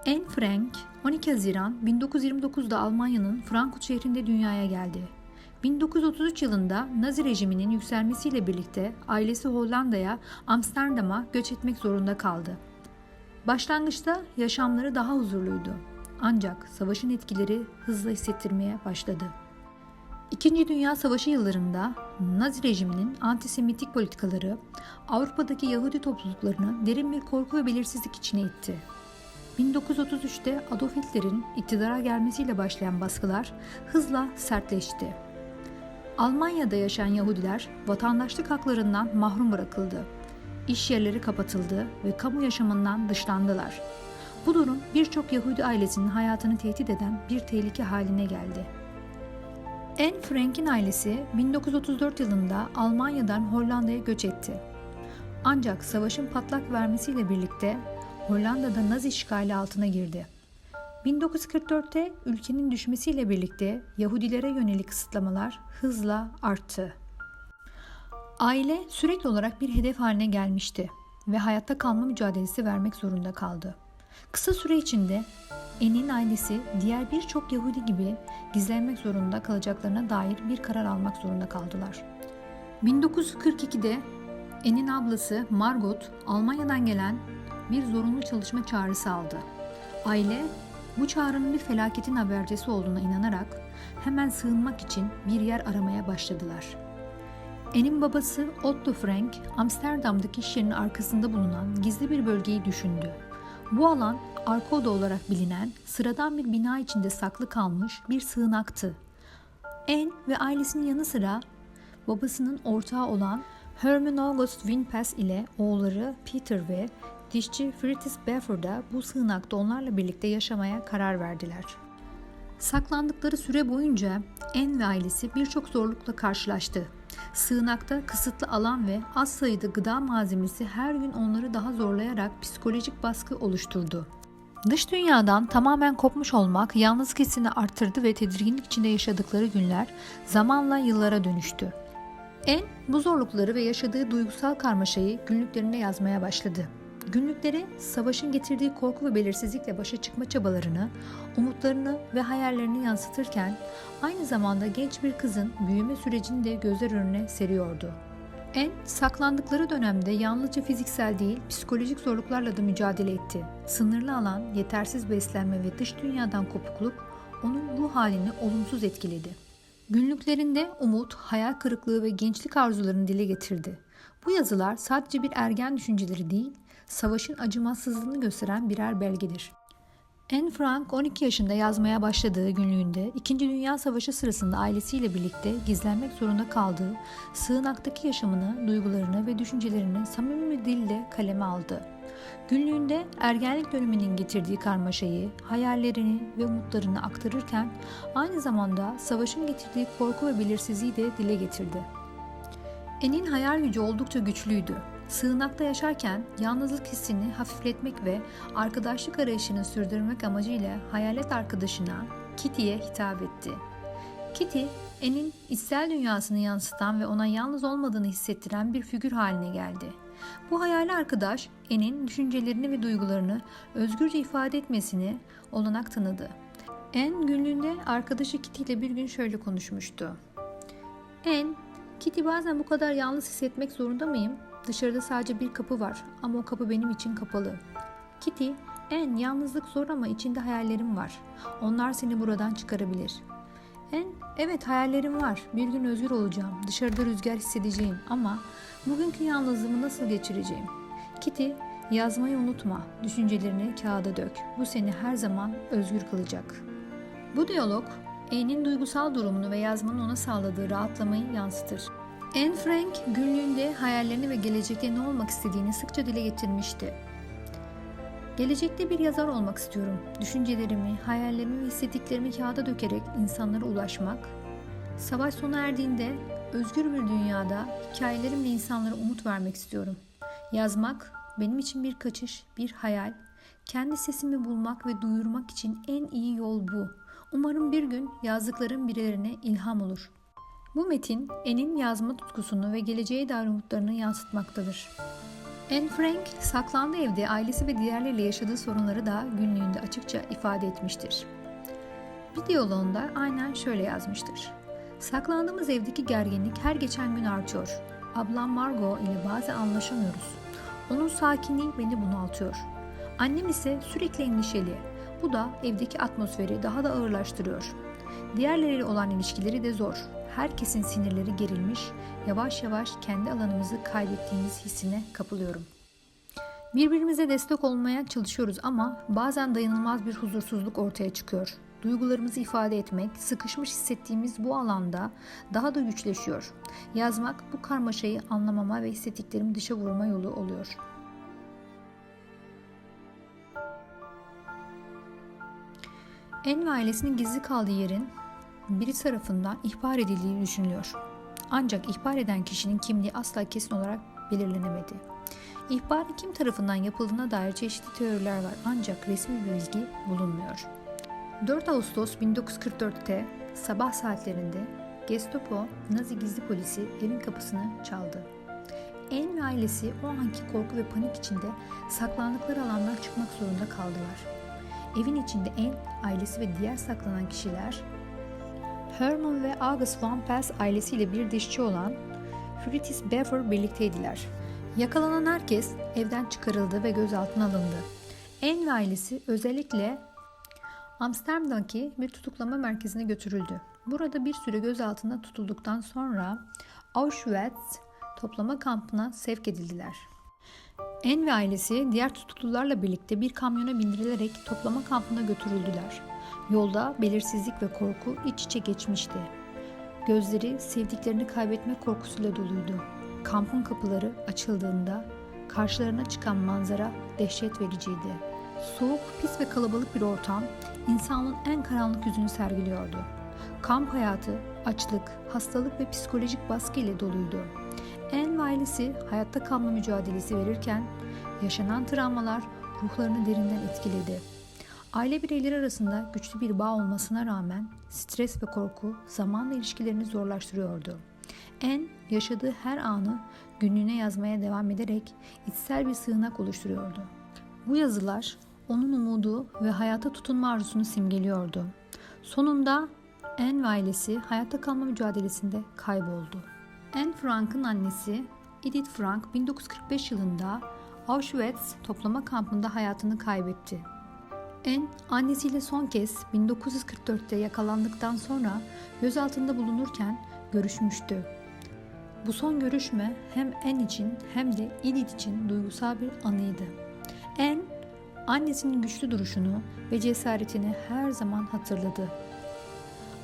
Anne Frank, 12 Haziran 1929'da Almanya'nın Frankfurt şehrinde dünyaya geldi. 1933 yılında Nazi rejiminin yükselmesiyle birlikte ailesi Hollanda'ya, Amsterdam'a göç etmek zorunda kaldı. Başlangıçta yaşamları daha huzurluydu. Ancak savaşın etkileri hızla hissettirmeye başladı. İkinci Dünya Savaşı yıllarında Nazi rejiminin antisemitik politikaları Avrupa'daki Yahudi topluluklarını derin bir korku ve belirsizlik içine itti. 1933'te Adolf Hitler'in iktidara gelmesiyle başlayan baskılar hızla sertleşti. Almanya'da yaşayan Yahudiler vatandaşlık haklarından mahrum bırakıldı. İş yerleri kapatıldı ve kamu yaşamından dışlandılar. Bu durum birçok Yahudi ailesinin hayatını tehdit eden bir tehlike haline geldi. Anne Frank'in ailesi 1934 yılında Almanya'dan Hollanda'ya göç etti. Ancak savaşın patlak vermesiyle birlikte Hollanda'da Nazi işgali altına girdi. 1944'te ülkenin düşmesiyle birlikte Yahudilere yönelik kısıtlamalar hızla arttı. Aile sürekli olarak bir hedef haline gelmişti ve hayatta kalma mücadelesi vermek zorunda kaldı. Kısa süre içinde Anne'in ailesi diğer birçok Yahudi gibi gizlenmek zorunda kalacaklarına dair bir karar almak zorunda kaldılar. 1942'de Anne'in ablası Margot Almanya'dan gelen bir zorunlu çalışma çağrısı aldı. Aile bu çağrının bir felaketin habercisi olduğuna inanarak hemen sığınmak için bir yer aramaya başladılar. Anne'in babası Otto Frank, Amsterdam'daki iş yerinin arkasında bulunan gizli bir bölgeyi düşündü. Bu alan arka oda olarak bilinen sıradan bir bina içinde saklı kalmış bir sığınaktı. Anne ve ailesinin yanı sıra babasının ortağı olan Hermann August Winpass ile oğulları Peter ve dişçi Fritz Beffer da bu sığınakta onlarla birlikte yaşamaya karar verdiler. Saklandıkları süre boyunca Anne ve ailesi birçok zorlukla karşılaştı. Sığınakta kısıtlı alan ve az sayıda gıda malzemesi her gün onları daha zorlayarak psikolojik baskı oluşturdu. Dış dünyadan tamamen kopmuş olmak yalnızlık hissini arttırdı ve tedirginlik içinde yaşadıkları günler zamanla yıllara dönüştü. Anne bu zorlukları ve yaşadığı duygusal karmaşayı günlüklerine yazmaya başladı. Günlükleri savaşın getirdiği korku ve belirsizlikle başa çıkma çabalarını, umutlarını ve hayallerini yansıtırken aynı zamanda genç bir kızın büyüme sürecini de gözler önüne seriyordu. Anne saklandıkları dönemde yalnızca fiziksel değil, psikolojik zorluklarla da mücadele etti. Sınırlı alan, yetersiz beslenme ve dış dünyadan kopukluk onun ruh halini olumsuz etkiledi. Günlüklerinde umut, hayal kırıklığı ve gençlik arzularını dile getirdi. Bu yazılar sadece bir ergen düşünceleri değil, savaşın acımasızlığını gösteren birer belgedir. Anne Frank 12 yaşında yazmaya başladığı günlüğünde 2. Dünya Savaşı sırasında ailesiyle birlikte gizlenmek zorunda kaldığı sığınaktaki yaşamını, duygularını ve düşüncelerini samimi bir dille kaleme aldı. Günlüğünde ergenlik döneminin getirdiği karmaşayı, hayallerini ve umutlarını aktarırken aynı zamanda savaşın getirdiği korku ve belirsizliği de dile getirdi. Anne'in hayal gücü oldukça güçlüydü. Sığınakta yaşarken yalnızlık hissini hafifletmek ve arkadaşlık arayışını sürdürmek amacıyla hayalet arkadaşına Kitty'ye hitap etti. Kitty, Anne'in içsel dünyasını yansıtan ve ona yalnız olmadığını hissettiren bir figür haline geldi. Bu hayali arkadaş, Anne'in düşüncelerini ve duygularını özgürce ifade etmesini olanak tanıdı. Anne günlüğünde arkadaşı Kitty ile bir gün şöyle konuşmuştu. Anne, Kitty, bazen bu kadar yalnız hissetmek zorunda mıyım? Dışarıda sadece bir kapı var ama o kapı benim için kapalı. Kitty, Anne, yalnızlık zor ama içinde hayallerim var. Onlar seni buradan çıkarabilir. Anne, evet hayallerim var. Bir gün özgür olacağım. Dışarıda rüzgar hissedeceğim ama bugünkü yalnızlığımı nasıl geçireceğim? Kitty, yazmayı unutma. Düşüncelerini kağıda dök. Bu seni her zaman özgür kılacak. Bu diyalog, Anne'in duygusal durumunu ve yazmanın ona sağladığı rahatlamayı yansıtır. Anne Frank günlüğünde hayallerini ve gelecekte ne olmak istediğini sıkça dile getirmişti. Gelecekte bir yazar olmak istiyorum. Düşüncelerimi, hayallerimi ve hissettiklerimi kağıda dökerek insanlara ulaşmak. Savaş sona erdiğinde özgür bir dünyada hikayelerimle insanlara umut vermek istiyorum. Yazmak benim için bir kaçış, bir hayal. Kendi sesimi bulmak ve duyurmak için en iyi yol bu. Umarım bir gün yazdıklarım birilerine ilham olur. Bu metin Anne'in yazma tutkusunu ve geleceğe dair umutlarını yansıtmaktadır. Anne Frank saklandığı evde ailesi ve diğerleriyle yaşadığı sorunları da günlüğünde açıkça ifade etmiştir. Bir diyaloğunda aynen şöyle yazmıştır. Saklandığımız evdeki gerginlik her geçen gün artıyor. Ablam Margot ile bazen anlaşamıyoruz. Onun sakinliği beni bunaltıyor. Annem ise sürekli endişeli. Bu da evdeki atmosferi daha da ağırlaştırıyor. Diğerleriyle olan ilişkileri de zor. Herkesin sinirleri gerilmiş, yavaş yavaş kendi alanımızı kaybettiğimiz hissine kapılıyorum. Birbirimize destek olmaya çalışıyoruz ama bazen dayanılmaz bir huzursuzluk ortaya çıkıyor. Duygularımızı ifade etmek, sıkışmış hissettiğimiz bu alanda daha da güçleşiyor. Yazmak bu karmaşayı anlamama ve hissettiklerimi dışa vurma yolu oluyor. Anne ve ailesinin gizli kaldığı yerin biri tarafından ihbar edildiği düşünülüyor. Ancak ihbar eden kişinin kimliği asla kesin olarak belirlenemedi. İhbarın kim tarafından yapıldığına dair çeşitli teoriler var ancak resmi bir bilgi bulunmuyor. 4 Ağustos 1944'te sabah saatlerinde Gestapo, Nazi gizli polisi evin kapısını çaldı. Anne ve ailesi o anki korku ve panik içinde saklandıkları alandan çıkmak zorunda kaldılar. Evin içinde Anne, ailesi ve diğer saklanan kişiler Herman ve August Van Pels ailesiyle bir dişçi olan Friedrich Bever birlikteydiler. Yakalanan herkes evden çıkarıldı ve gözaltına alındı. Anne ve ailesi özellikle Amsterdam'daki bir tutuklama merkezine götürüldü. Burada bir süre gözaltında tutulduktan sonra Auschwitz toplama kampına sevk edildiler. Anne ve ailesi diğer tutuklularla birlikte bir kamyona bindirilerek toplama kampına götürüldüler. Yolda belirsizlik ve korku iç içe geçmişti. Gözleri sevdiklerini kaybetme korkusuyla doluydu. Kampın kapıları açıldığında karşılarına çıkan manzara dehşet vericiydi. Soğuk, pis ve kalabalık bir ortam insanlığın en karanlık yüzünü sergiliyordu. Kamp hayatı, açlık, hastalık ve psikolojik baskı ile doluydu. Anne ve ailesi hayatta kalma mücadelesi verirken yaşanan travmalar ruhlarını derinden etkiledi. Aile bireyleri arasında güçlü bir bağ olmasına rağmen stres ve korku zamanla ilişkilerini zorlaştırıyordu. Anne yaşadığı her anı günlüğüne yazmaya devam ederek içsel bir sığınak oluşturuyordu. Bu yazılar onun umudu ve hayata tutunma arzusunu simgeliyordu. Sonunda Anne ve ailesi hayatta kalma mücadelesinde kayboldu. Anne Frank'ın annesi Edith Frank 1945 yılında Auschwitz toplama kampında hayatını kaybetti. Anne annesiyle son kez 1944'te yakalandıktan sonra gözaltında bulunurken görüşmüştü. Bu son görüşme hem Anne için hem de Edith için duygusal bir anıydı. Anne, annesinin güçlü duruşunu ve cesaretini her zaman hatırladı.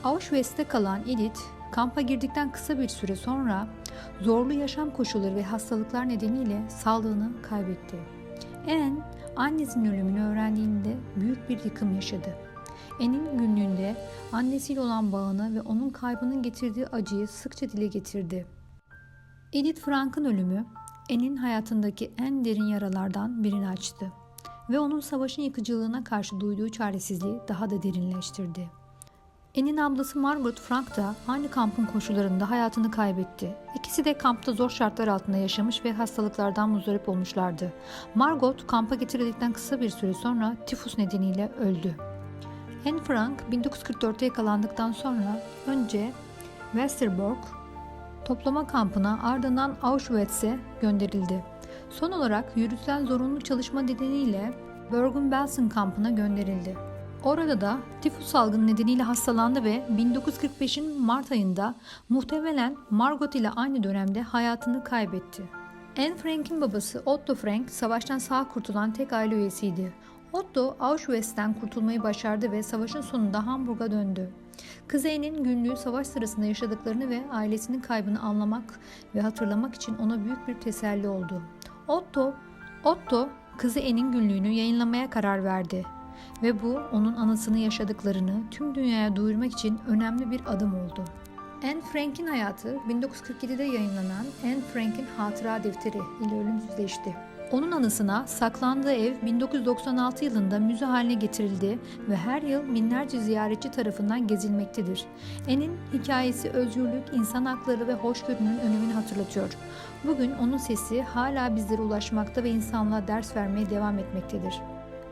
Auschwitz'te kalan Edith, kampa girdikten kısa bir süre sonra zorlu yaşam koşulları ve hastalıklar nedeniyle sağlığını kaybetti. Anne, annesinin ölümünü öğrendiğinde büyük bir yıkım yaşadı. Anne'in günlüğünde annesiyle olan bağını ve onun kaybının getirdiği acıyı sıkça dile getirdi. Edith Frank'ın ölümü, Anne'in hayatındaki en derin yaralardan birini açtı ve onun savaşın yıkıcılığına karşı duyduğu çaresizliği daha da derinleştirdi. Anne'in ablası Margot Frank da aynı kampın koşullarında hayatını kaybetti. İkisi de kampta zor şartlar altında yaşamış ve hastalıklardan muzdarip olmuşlardı. Margot kampa getirildikten kısa bir süre sonra tifus nedeniyle öldü. Anne Frank 1944'te yakalandıktan sonra önce Westerbork toplama kampına ardından Auschwitz'e gönderildi. Son olarak yürütülen zorunlu çalışma nedeniyle Bergen-Belsen kampına gönderildi. Orada da tifus salgını nedeniyle hastalandı ve 1945'in Mart ayında muhtemelen Margot ile aynı dönemde hayatını kaybetti. Anne Frank'in babası Otto Frank savaştan sağ kurtulan tek aile üyesiydi. Otto Auschwitz'ten kurtulmayı başardı ve savaşın sonunda Hamburg'a döndü. Kızı Anne'in günlüğü savaş sırasında yaşadıklarını ve ailesinin kaybını anlamak ve hatırlamak için ona büyük bir teselli oldu. Otto kızı Anne'in günlüğünü yayınlamaya karar verdi ve bu onun anısını yaşadıklarını tüm dünyaya duyurmak için önemli bir adım oldu. Anne Frank'in hayatı 1947'de yayınlanan Anne Frank'in Hatıra Defteri ile ölümsüzleşti. Onun anısına saklandığı ev 1996 yılında müze haline getirildi ve her yıl binlerce ziyaretçi tarafından gezilmektedir. Anne'in hikayesi özgürlük, insan hakları ve hoşgörünün önemini hatırlatıyor. Bugün onun sesi hala bizlere ulaşmakta ve insanlığa ders vermeye devam etmektedir.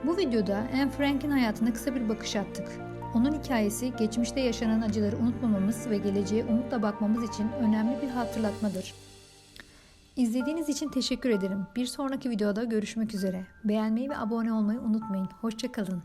Bu videoda Anne Frank'in hayatına kısa bir bakış attık. Onun hikayesi geçmişte yaşanan acıları unutmamamız ve geleceğe umutla bakmamız için önemli bir hatırlatmadır. İzlediğiniz için teşekkür ederim. Bir sonraki videoda görüşmek üzere. Beğenmeyi ve abone olmayı unutmayın. Hoşça kalın.